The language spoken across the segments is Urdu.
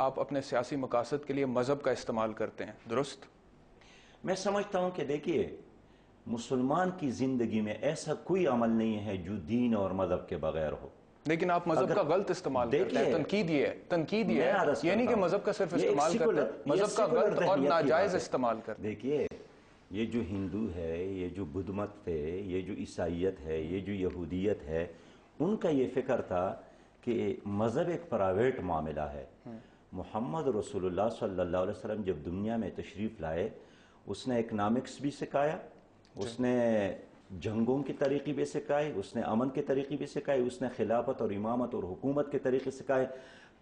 آپ اپنے سیاسی مقاصد کے لیے مذہب کا استعمال کرتے ہیں، درست؟ میں سمجھتا ہوں کہ دیکھیے، مسلمان کی زندگی میں ایسا کوئی عمل نہیں ہے جو دین اور مذہب کے بغیر ہو. لیکن آپ مذہب کا غلط استعمال کرتے ہیں. تنقید یہ ہے یہ نہیں کہ مذہب کا صرف استعمال کرتے ہیں، مذہب کا غلط اور ناجائز استعمال کرتے ہیں. دیکھیے، یہ جو ہندو ہے، یہ جو بدھ مت ہے، یہ جو عیسائیت ہے، یہ جو یہودیت ہے، ان کا یہ فکر تھا کہ مذہب ایک پرائیویٹ معاملہ ہے. محمد رسول اللہ صلی اللہ علیہ وسلم جب دنیا میں تشریف لائے، اس نے اکنامکس بھی سکھایا، اس نے جنگوں کے طریقے بھی سکھائے، اس نے امن کے طریقے بھی سکھائے، اس نے خلافت اور امامت اور حکومت کے طریقے سکھائے.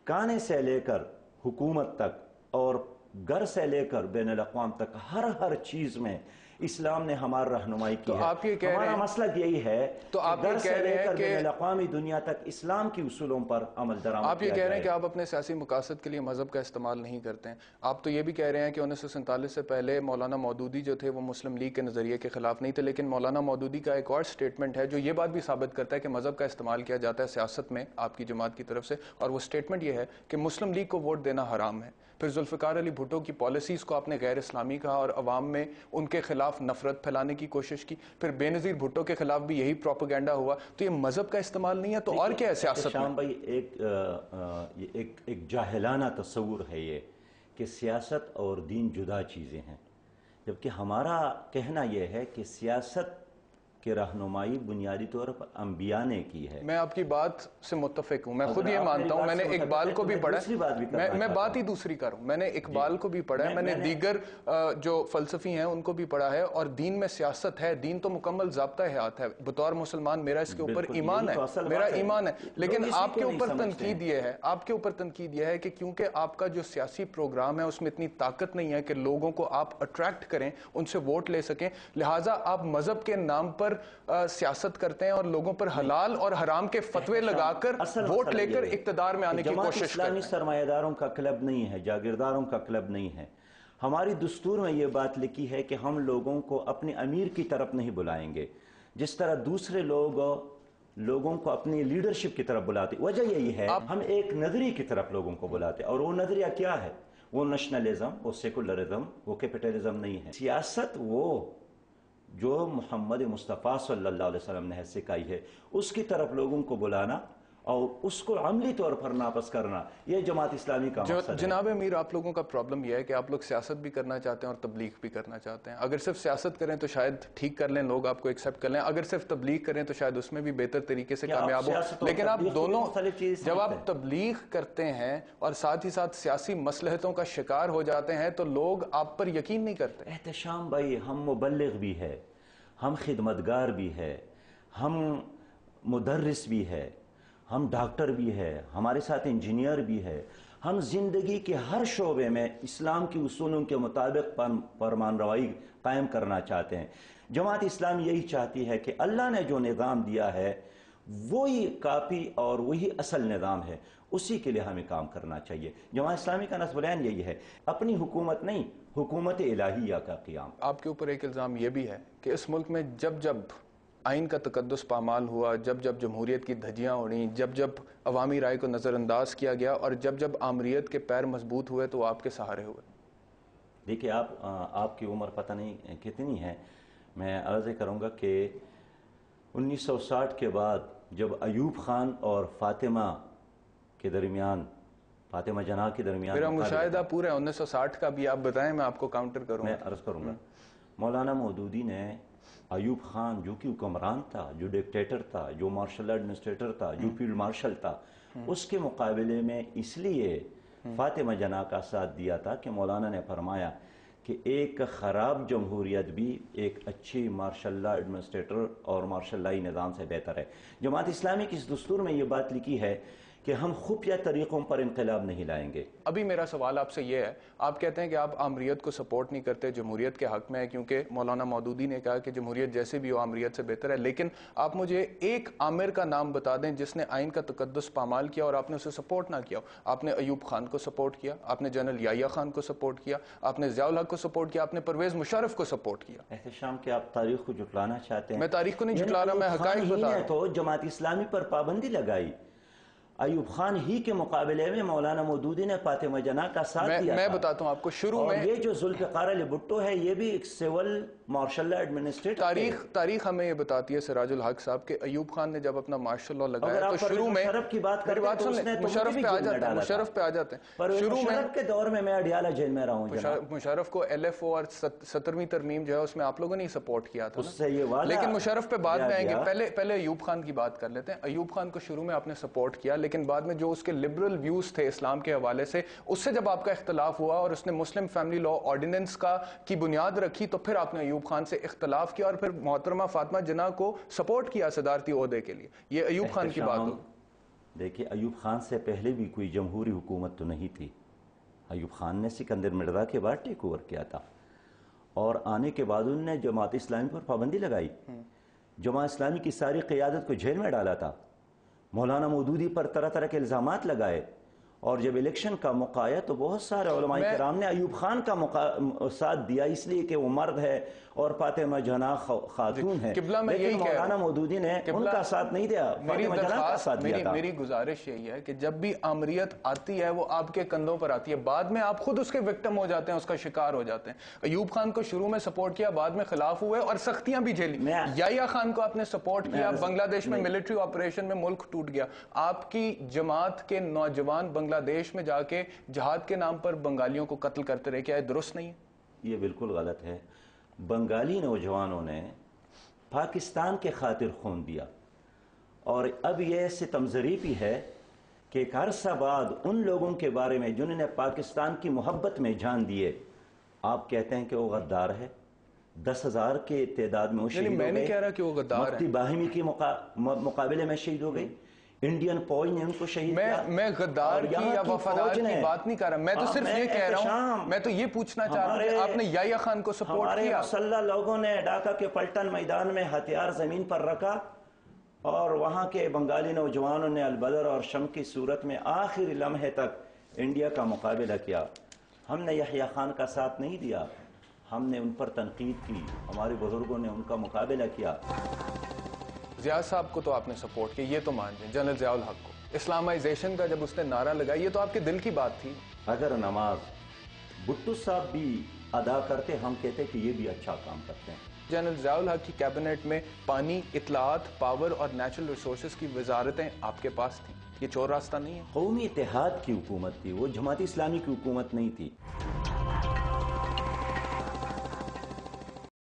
کانے سے لے کر حکومت تک اور گھر سے لے کر بین الاقوام تک ہر چیز میں اسلام نے ہمارا رہنمائی کی ہے. ہمارا مسلک یہی ہے کہ گھر سے لے کر بین الاقوامی دنیا تک اسلام کی اصولوں پر عمل درآمد کیا جائے. آپ یہ کہہ رہے ہیں کہ آپ اپنے سیاسی مقاصد کے لیے مذہب کا استعمال نہیں کرتے ہیں. آپ تو یہ بھی کہہ رہے ہیں کہ 1947 سے پہلے مولانا مودودی جو تھے وہ مسلم لیگ کے نظریے کے خلاف نہیں تھے، لیکن مولانا مودودی کا ایک اور سٹیٹمنٹ ہے جو یہ بات بھی ثابت کرتا ہے کہ مذہب کا استعمال کیا جاتا ہے سیاست میں آپ کی جماعت کی طرف سے، اور وہ سٹیٹمنٹ یہ ہے کہ مسلم لیگ کو ووٹ دینا حرام ہے. پھر ذوالفقار علی بھٹو کی پالیسیز کو آپ نے غیر اسلامی کہا اور عوام میں ان کے خلاف نفرت پھیلانے کی کوشش کی. پھر بے نظیر بھٹو کے خلاف بھی یہی پروپیگنڈا ہوا. تو یہ مذہب کا استعمال نہیں ہے تو اور کیا ہے سیاست میں؟ شام بھائی، ایک جاہلانہ تصور ہے یہ کہ سیاست اور دین جدا چیزیں ہیں، جبکہ ہمارا کہنا یہ ہے کہ سیاست کی رہنمائی بنیادی طور پر انبیاء نے کی ہے. میں آپ کی بات سے متفق ہوں، میں خود یہ مانتا ہوں. میں نے اقبال کو بھی پڑھا ہے، میں بات ہی دوسری کروں. میں نے اقبال کو بھی پڑھا ہے، میں نے دیگر جو فلسفی ہیں ان کو بھی پڑھا ہے. اور دین میں سیاست ہے، دین تو مکمل ضابطہ حیات ہے. بطور مسلمان میرا اس کے اوپر ایمان ہے، میرا ایمان ہے. لیکن آپ کے اوپر تنقید یہ ہے کہ کیونکہ آپ کا جو سیاسی پروگرام ہے اس میں اتنی طاقت نہیں ہے کہ لوگوں کو آپ اٹریکٹ کریں، ان سے ووٹ لے سکیں، لہٰذا آپ مذہب کے نام پر سیاست کرتے ہیں اور لوگوں پر حلال اور حرام کے فتوے لگا کر ووٹ لے کر اقتدار میں آنے کی کوشش کرتے ہیں. جماعت اسلامی سرمایہ داروں کا کلب نہیں ہے، جاگیرداروں کا کلب نہیں ہے. ہماری دستور میں یہ بات لکھی ہے کہ ہم لوگوں کو اپنے امیر کی طرف نہیں بلائیں گے، جس طرح دوسرے لوگوں کو اپنی لیڈرشپ کی طرف بلاتے. وجہ یہی ہے ہم ایک نظریے کی طرف لوگوں کو بلاتے، اور وہ نظریہ کیا ہے؟ وہ نیشنلزم، وہ سیکولرزم، وہ کیپٹلزم نہیں ہے. سیاست وہ جو محمد مصطفیٰ صلی اللہ علیہ وسلم نے سکھائی ہے، اس کی طرف لوگوں کو بلانا اور اس کو عملی طور پر نافذ کرنا، یہ جماعت اسلامی کا مقصد ہے. جناب امیر، آپ لوگوں کا پرابلم یہ ہے کہ آپ لوگ سیاست بھی کرنا چاہتے ہیں اور تبلیغ بھی کرنا چاہتے ہیں. اگر صرف سیاست کریں تو شاید ٹھیک کر لیں، لوگ آپ کو ایکسیپٹ کر لیں. اگر صرف تبلیغ کریں تو شاید اس میں بھی بہتر طریقے سے کامیاب ہو. لیکن آپ دونوں، جب آپ تبلیغ کرتے ہیں اور ساتھ ہی ساتھ سیاسی مصلحتوں کا شکار ہو جاتے ہیں تو لوگ آپ پر یقین نہیں کرتے. احتشام بھائی، ہم مبلغ بھی ہے، ہم خدمتگار بھی ہے، ہم مدرس بھی ہے، ہم ڈاکٹر بھی ہے، ہمارے ساتھ انجینئر بھی ہے. ہم زندگی کے ہر شعبے میں اسلام کی اصولوں کے مطابق فرمان روائی قائم کرنا چاہتے ہیں. جماعت اسلامی یہی چاہتی ہے کہ اللہ نے جو نظام دیا ہے وہی کافی اور وہی اصل نظام ہے، اسی کے لیے ہمیں کام کرنا چاہیے. جماعت اسلامی کا نصب العین یہی ہے، اپنی حکومت نہیں، حکومت الہیہ کا قیام. آپ کے اوپر ایک الزام یہ بھی ہے کہ اس ملک میں جب آئین کا تقدس پامال ہوا، جب جمہوریت کی دھجیاں اڑیں، جب عوامی رائے کو نظر انداز کیا گیا اور جب آمریت کے پیر مضبوط ہوئے تو آپ کے سہارے ہوئے. دیکھیے، آپ کی عمر پتہ نہیں کتنی ہے. میں عرض کروں گا کہ 1960 کے بعد جب ایوب خان اور فاطمہ جناح کے درمیان میرا مشاہدہ پورا 1960 کا بھی آپ بتائیں، میں آپ کو کاؤنٹر کروں. میں عرض کروں گا، مولانا مودودی نے ایوب خان جو کہ حکمران تھا، جو ڈکٹیٹر تھا، جو مارشل ایڈمنسٹریٹر تھا، جو فیلڈ مارشل تھا، اس کے مقابلے میں اس لیے فاطمہ جناح کا ساتھ دیا تھا کہ مولانا نے فرمایا کہ ایک خراب جمہوریت بھی ایک اچھی مارشل لا ایڈمنسٹریٹر اور مارشل لائی نظام سے بہتر ہے. جماعت اسلامی کی اس دستور میں یہ بات لکھی ہے کہ ہم خفیہ طریقوں پر انقلاب نہیں لائیں گے. ابھی میرا سوال آپ سے یہ ہے، آپ کہتے ہیں کہ آپ آمریت کو سپورٹ نہیں کرتے، جمہوریت کے حق میں ہے، کیونکہ مولانا مودودی نے کہا کہ جمہوریت جیسے بھی ہو آمریت سے بہتر ہے. لیکن آپ مجھے ایک عامر کا نام بتا دیں جس نے آئین کا تقدس پامال کیا اور آپ نے اسے سپورٹ نہ کیا. آپ نے ایوب خان کو سپورٹ کیا، آپ نے جنرل یحییٰ خان کو سپورٹ کیا، آپ نے ضیاء الحق کو سپورٹ کیا، آپ نے پرویز مشرف کو سپورٹ کیا. احتشام کہ آپ تاریخ کو جھٹلانا چاہتے ہیں. میں تاریخ کو نہیں جھٹلا رہا، میں حقائق بتا رہا ہوں. تو جماعت اسلامی پر پابندی لگائی. ایوب خان ہی کے مقابلے میں مولانا مودودی نے فاطمہ جناح کا ساتھ دیا میں تھا۔ بتاتا ہوں آپ کو شروع میں، اور یہ جو ذوالفقار علی بھٹو ہے یہ بھی ایک سول مارشل لا ایڈمنسٹریٹر تاریخ ہمیں یہ بتاتی ہے سراج الحق صاحب کہ ایوب خان نے جب اپنا مارشل لا لگایا تو شروع میں، مشرف کی بات کرتے ہیں تو اس نے مشرف پہ آ جاتے ہیں شروع میں، مشرف کے دور میں اڈیالہ جیل میں رہا ہوں جناب۔ مشرف کو ایل ایف او اور 17ویں ترمیم جو ہے اس میں آپ لوگوں نے سپورٹ کیا تھا، اس سے یہ وعدہ لیکن مشرف پہ بعد میں آئیں گے، پہلے ایوب خان کی بات کر لیتے ہیں۔ ایوب خان کو شروع میں آپ نے سپورٹ کیا، لیکن بعد میں جو اس کے لبرل ویوز تھے اسلام کے حوالے سے، اس سے جب آپ کا اختلاف ہوا اور اس نے مسلم فیملی لا آرڈیننس کی بنیاد رکھی تو پھر آپ نے ایوب خان سے اختلاف کیا اور پھر محترمہ فاطمہ جناح کو سپورٹ کیا صدارتی عہدے کے لیے۔ یہ ایوب خان کی بات ہو۔ دیکھیے ایوب خان سے پہلے بھی کوئی جمہوری حکومت تو نہیں تھی۔ ایوب خان نے سکندر مرزا کے بعد ٹیک اوور کیا تھا اور آنے کے بعد انہوں نے جماعت اسلامی پر پابندی لگائی، جماعت اسلامی کی ساری قیادت کو جیل میں ڈالا تھا، مولانا مودودی پر طرح طرح کے الزامات لگائے، اور جب الیکشن کا موقع آیا تو بہت سارے علماء کرام نے ایوب خان کا ساتھ دیا اس لیے کہ وہ مرد ہے اور فاطمہ جناح خاتون ہے، لیکن مولانا مودودی نے ان کا ساتھ نہیں دیا، فاطمہ جناح کا ساتھ دیا تھا۔ میری گزارش یہی ہے کہ جب بھی آمریت آتی ہے وہ آپ کے کندھوں پر آتی ہے، بعد میں آپ خود اس کے وکٹم ہو جاتے ہیں، اس کا شکار ہو جاتے ہیں۔ ایوب خان کو شروع میں سپورٹ کیا، بعد میں خلاف ہوئے اور سختیاں بھی جھیلی۔ یحییٰ خان کو آپ نے سپورٹ کیا، بنگلہ دیش میں ملٹری آپریشن میں ملک ٹوٹ گیا، آپ کی جماعت کے نوجوان بنگلہ دیش میں جا کے جہاد کے نام پر بنگالیوں کو قتل کرتے رہے، کیا یہ درست نہیں ہے؟ یہ بالکل غلط ہے۔ بنگالی نوجوانوں نے پاکستان کے خاطر خون دیا، اور اب یہ ستم ظریفی ہے کہ ایک عرصہ بعد ان لوگوں کے بارے میں جنہوں نے پاکستان کی محبت میں جان دیے، آپ کہتے ہیں کہ وہ غدار ہے۔ 10,000 کے تعداد میں وہ شہید ہو گئے۔ میں نہیں کہہ رہا کہ وہ غدار ہے، مفتی باہمی کے مقابلے میں شہید ہو گئے، انڈین فوج نے ان کو شہید کیا۔ میں غدار کی یا وفادار کی بات نہیں کر رہا، میں تو صرف یہ کہہ رہا ہوں، میں تو یہ پوچھنا چاہ رہا ہوں کہ آپ نے یحییٰ خان کو سپورٹ کیا۔ ہمارے مسلح لوگوں نے ڈھاکہ کے پلٹن میدان میں ہتھیار زمین پر رکھا اور وہاں کے بنگالی نوجوانوں نے البدر اور شم کی صورت میں آخری لمحے تک انڈیا کا مقابلہ کیا۔ ہم نے یحییٰ خان کا ساتھ نہیں دیا، ہم نے ان پر تنقید کی، ہمارے بزرگوں نے ان کا مقابلہ کیا۔ ضیاء صاحب کو تو آپ نے سپورٹ کیا، یہ تو مان جائیں، جنرل ضیاء الحق کو اسلامائزیشن کا جب اس نے نعرہ لگایا، یہ تو آپ کے دل کی بات تھی۔ اگر نماز بھٹو صاحب بھی ادا کرتے، ہم کہتے کہ یہ بھی اچھا کام کرتے ہیں۔ جنرل ضیاء الحق کی کیبنٹ میں پانی، اطلاعات، پاور اور نیچرل ریسورسز کی وزارتیں آپ کے پاس تھیں، یہ چور راستہ نہیں ہے؟ قومی اتحاد کی حکومت تھی، وہ جماعت اسلامی کی حکومت نہیں تھی۔